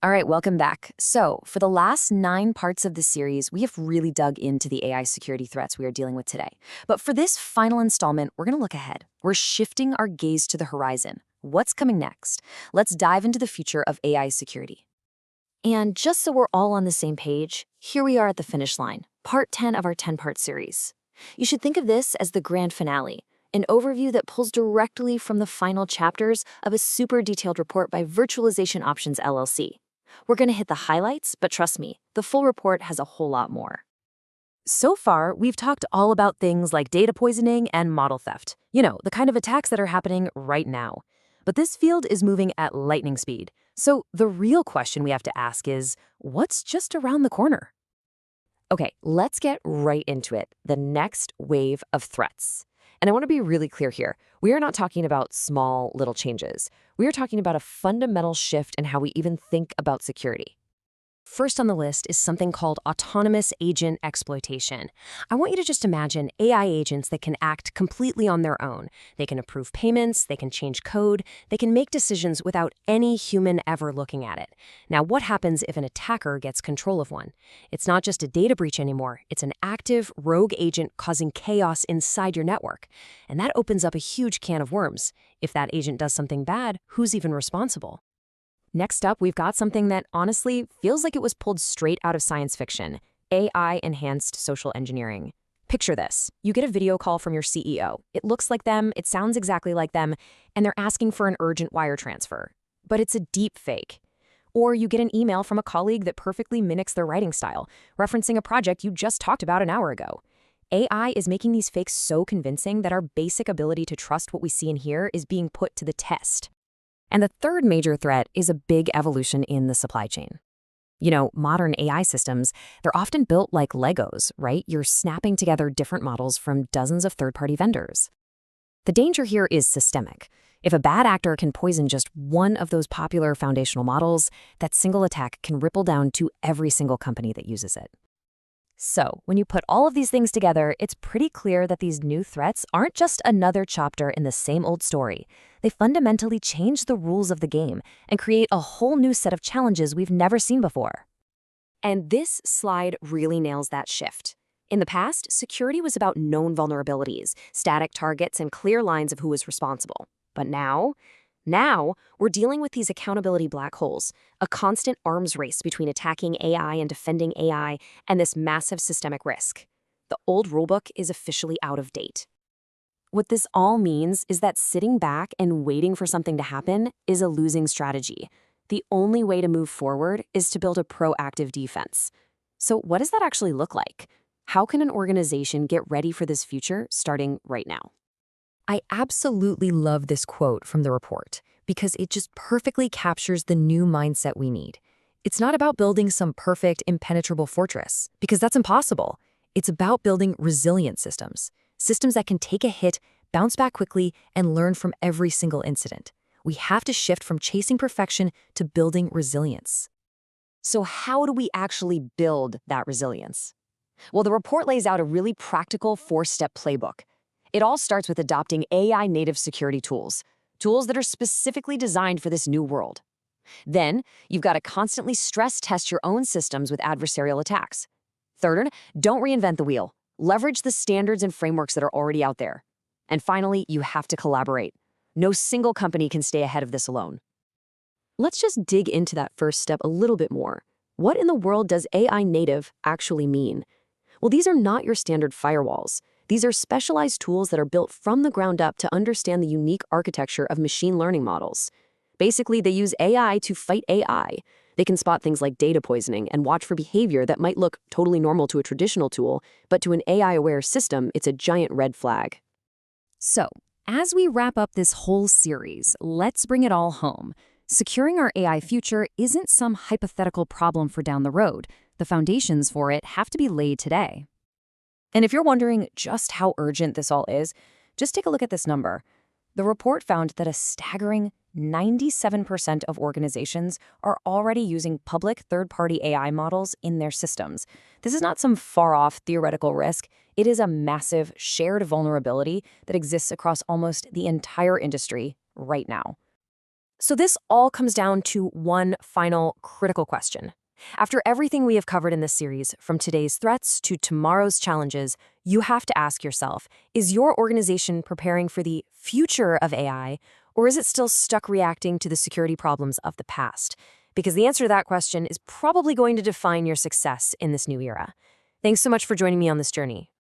All right, welcome back. So, for the last 9 parts of the series, we have really dug into the AI security threats we are dealing with today. But for this final installment, we're going to look ahead. We're shifting our gaze to the horizon. What's coming next? Let's dive into the future of AI security. And just so we're all on the same page, here we are at the finish line, part 10 of our 10-part series. You should think of this as the grand finale, an overview that pulls directly from the final chapters of a super detailed report by Virtualization Options LLC. We're going to hit the highlights, but trust me, the full report has a whole lot more. So far, we've talked all about things like data poisoning and model theft. The kind of attacks that are happening right now. But this field is moving at lightning speed. So the real question we have to ask is, what's just around the corner? Okay, let's get right into it. The next wave of threats. And I want to be really clear here. We are not talking about small little changes. We are talking about a fundamental shift in how we even think about security. First on the list is something called autonomous agent exploitation. I want you to just imagine AI agents that can act completely on their own. They can approve payments, they can change code, they can make decisions without any human ever looking at it. Now, what happens if an attacker gets control of one? It's not just a data breach anymore. It's an active, rogue agent causing chaos inside your network. And that opens up a huge can of worms. If that agent does something bad, who's even responsible? Next up, we've got something that honestly feels like it was pulled straight out of science fiction: AI-enhanced social engineering. Picture this. You get a video call from your CEO. It looks like them, it sounds exactly like them, and they're asking for an urgent wire transfer. But it's a deep fake. Or you get an email from a colleague that perfectly mimics their writing style, referencing a project you just talked about an hour ago. AI is making these fakes so convincing that our basic ability to trust what we see and hear is being put to the test. And the third major threat is a big evolution in the supply chain. Modern AI systems, they're often built like Legos, right? You're snapping together different models from dozens of third-party vendors. The danger here is systemic. If a bad actor can poison just one of those popular foundational models, that single attack can ripple down to every single company that uses it. So, when you put all of these things together, it's pretty clear that these new threats aren't just another chapter in the same old story. They fundamentally change the rules of the game and create a whole new set of challenges we've never seen before. And this slide really nails that shift. In the past, security was about known vulnerabilities, static targets, and clear lines of who was responsible. But now we're dealing with these accountability black holes, a constant arms race between attacking AI and defending AI, and this massive systemic risk. The old rulebook is officially out of date. What this all means is that sitting back and waiting for something to happen is a losing strategy. The only way to move forward is to build a proactive defense. So what does that actually look like? How can an organization get ready for this future starting right now? I absolutely love this quote from the report because it just perfectly captures the new mindset we need. It's not about building some perfect, impenetrable fortress, because that's impossible. It's about building resilient systems that can take a hit, bounce back quickly, and learn from every single incident. We have to shift from chasing perfection to building resilience. So how do we actually build that resilience? Well, the report lays out a really practical 4-step playbook. It all starts with adopting AI-native security tools that are specifically designed for this new world. Then, you've got to constantly stress test your own systems with adversarial attacks. Third, don't reinvent the wheel. Leverage the standards and frameworks that are already out there. And finally, you have to collaborate. No single company can stay ahead of this alone. Let's just dig into that first step a little bit more. What in the world does AI native actually mean? Well, these are not your standard firewalls. These are specialized tools that are built from the ground up to understand the unique architecture of machine learning models. Basically, they use AI to fight AI. They can spot things like data poisoning and watch for behavior that might look totally normal to a traditional tool, but to an AI-aware system, it's a giant red flag. So, as we wrap up this whole series, let's bring it all home. Securing our AI future isn't some hypothetical problem for down the road. The foundations for it have to be laid today. And if you're wondering just how urgent this all is, just take a look at this number. The report found that a staggering 97% of organizations are already using public third-party AI models in their systems. This is not some far-off theoretical risk. It is a massive shared vulnerability that exists across almost the entire industry right now. So this all comes down to one final critical question. After everything we have covered in this series, from today's threats to tomorrow's challenges, you have to ask yourself, is your organization preparing for the future of AI, or is it still stuck reacting to the security problems of the past? Because the answer to that question is probably going to define your success in this new era. Thanks so much for joining me on this journey.